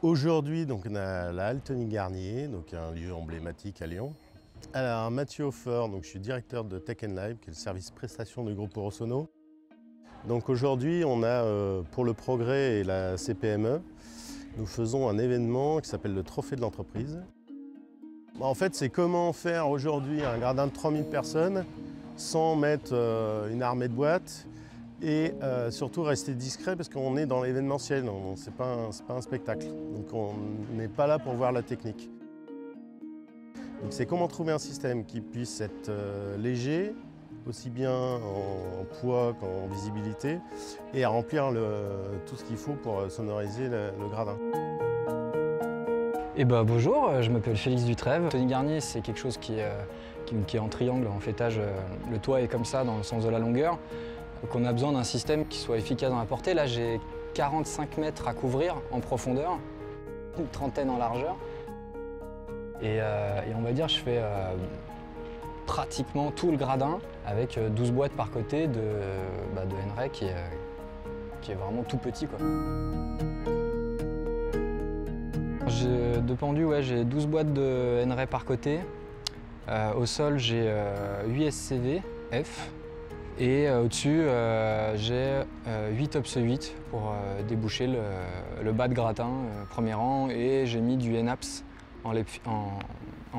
Aujourd'hui, donc, on a la halle Tony Garnier, donc un lieu emblématique à Lyon. Alors, Mathieu Hofer, donc je suis directeur de Tech & Live, qui est le service prestation du groupe Orosono. Donc aujourd'hui, on a pour le Progrès et la CPME, nous faisons un événement qui s'appelle le Trophée de l'entreprise. En fait, c'est comment faire aujourd'hui un gradin de 3000 personnes sans mettre une armée de boîtes et surtout rester discret parce qu'on est dans l'événementiel, c'est pas un spectacle. Donc on n'est pas là pour voir la technique. Donc c'est comment trouver un système qui puisse être léger, aussi bien en poids qu'en visibilité, et à remplir tout ce qu'il faut pour sonoriser le gradin. Bonjour, je m'appelle Félix Dutrève. Tony Garnier, c'est quelque chose qui est en triangle, en fêtage. Le toit est comme ça dans le sens de la longueur. Donc on a besoin d'un système qui soit efficace dans la portée. Là, j'ai 45 mètres à couvrir en profondeur, une trentaine en largeur. Et on va dire, je fais pratiquement tout le gradin avec 12 boîtes par côté de N-Ray qui est vraiment tout petit, quoi. De pendu, ouais, j'ai 12 boîtes de N-Ray par côté. Au sol, j'ai 8 SCV F. Et au-dessus, j'ai 8 Ops 8 pour déboucher le bas de gratin, premier rang. Et j'ai mis du NAPS en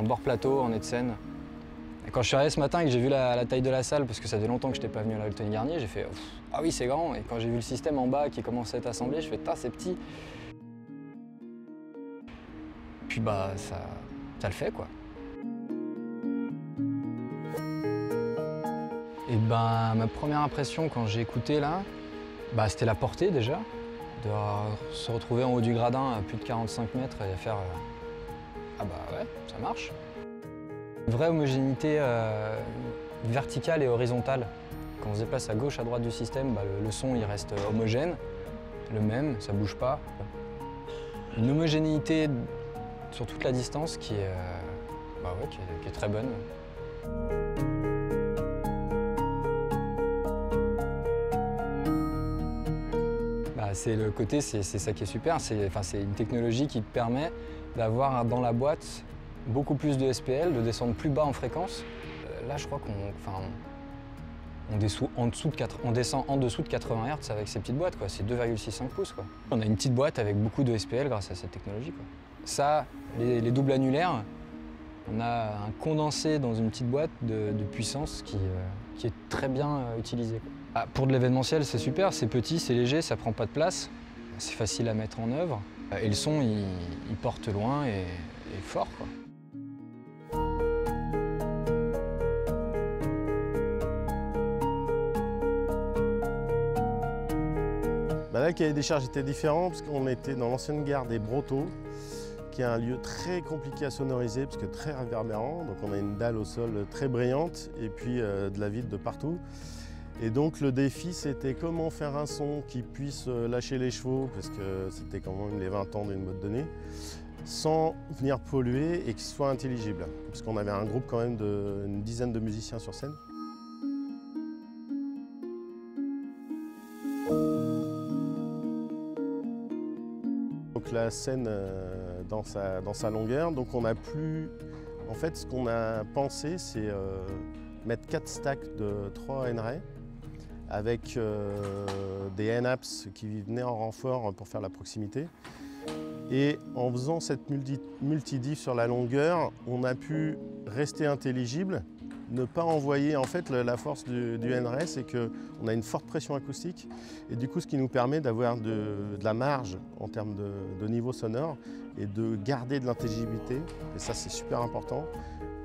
bord plateau, en nez de scène. Et quand je suis arrivé ce matin et que j'ai vu la taille de la salle, parce que ça fait longtemps que je n'étais pas venu à la Tony Garnier, j'ai fait « Ah oui, c'est grand !» Et quand j'ai vu le système en bas qui commençait à être assemblé, je fais « Ah, c'est petit !» Puis ça le fait, quoi. Et ma première impression quand j'ai écouté là, c'était la portée déjà. De se retrouver en haut du gradin à plus de 45 mètres et faire ah bah ouais, ça marche. Une vraie homogénéité verticale et horizontale. Quand on se déplace à gauche, à droite du système, le son il reste homogène, le même, ça bouge pas. Une homogénéité sur toute la distance qui est très bonne. C'est le côté, c'est ça qui est super, c'est une technologie qui te permet d'avoir dans la boîte beaucoup plus de SPL, de descendre plus bas en fréquence. Là, je crois on descend en dessous de 80 Hz avec ces petites boîtes, quoi. C'est 2,65 pouces, quoi. On a une petite boîte avec beaucoup de SPL grâce à cette technologie, quoi. Ça, les doubles annulaires, on a un condensé dans une petite boîte de puissance qui est très bien utilisé, quoi. Pour de l'événementiel, c'est super, c'est petit, c'est léger, ça prend pas de place, c'est facile à mettre en œuvre. Et le son, il porte loin et fort, quoi. Là, le cahier des charges était différent parce qu'on était dans l'ancienne gare des Brotteaux, qui est un lieu très compliqué à sonoriser parce que très réverbérant. Donc on a une dalle au sol très brillante et puis de la vitre de partout. Et donc le défi, c'était comment faire un son qui puisse lâcher les chevaux, parce que c'était quand même les 20 ans d'une boîte de nez, sans venir polluer et qu'il soit intelligible. Parce qu'on avait un groupe quand même d'une dizaine de musiciens sur scène. Donc la scène dans sa longueur, donc on a plus... En fait, ce qu'on a pensé, c'est mettre 4 stacks de 3 N-Ray, avec des NAPS qui venaient en renfort pour faire la proximité. Et en faisant cette multidiff sur la longueur, on a pu rester intelligible, ne pas envoyer. En fait, la force du N-Ray, c'est qu'on a une forte pression acoustique, et du coup, ce qui nous permet d'avoir de la marge en termes de niveau sonore, et de garder de l'intelligibilité, et ça, c'est super important,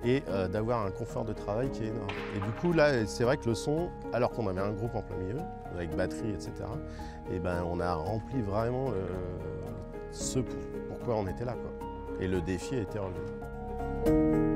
et d'avoir un confort de travail qui est énorme. Et du coup, là, c'est vrai que le son, alors qu'on avait un groupe en plein milieu, avec batterie, etc., et on a rempli vraiment pourquoi on était là, quoi. Et le défi a été relevé.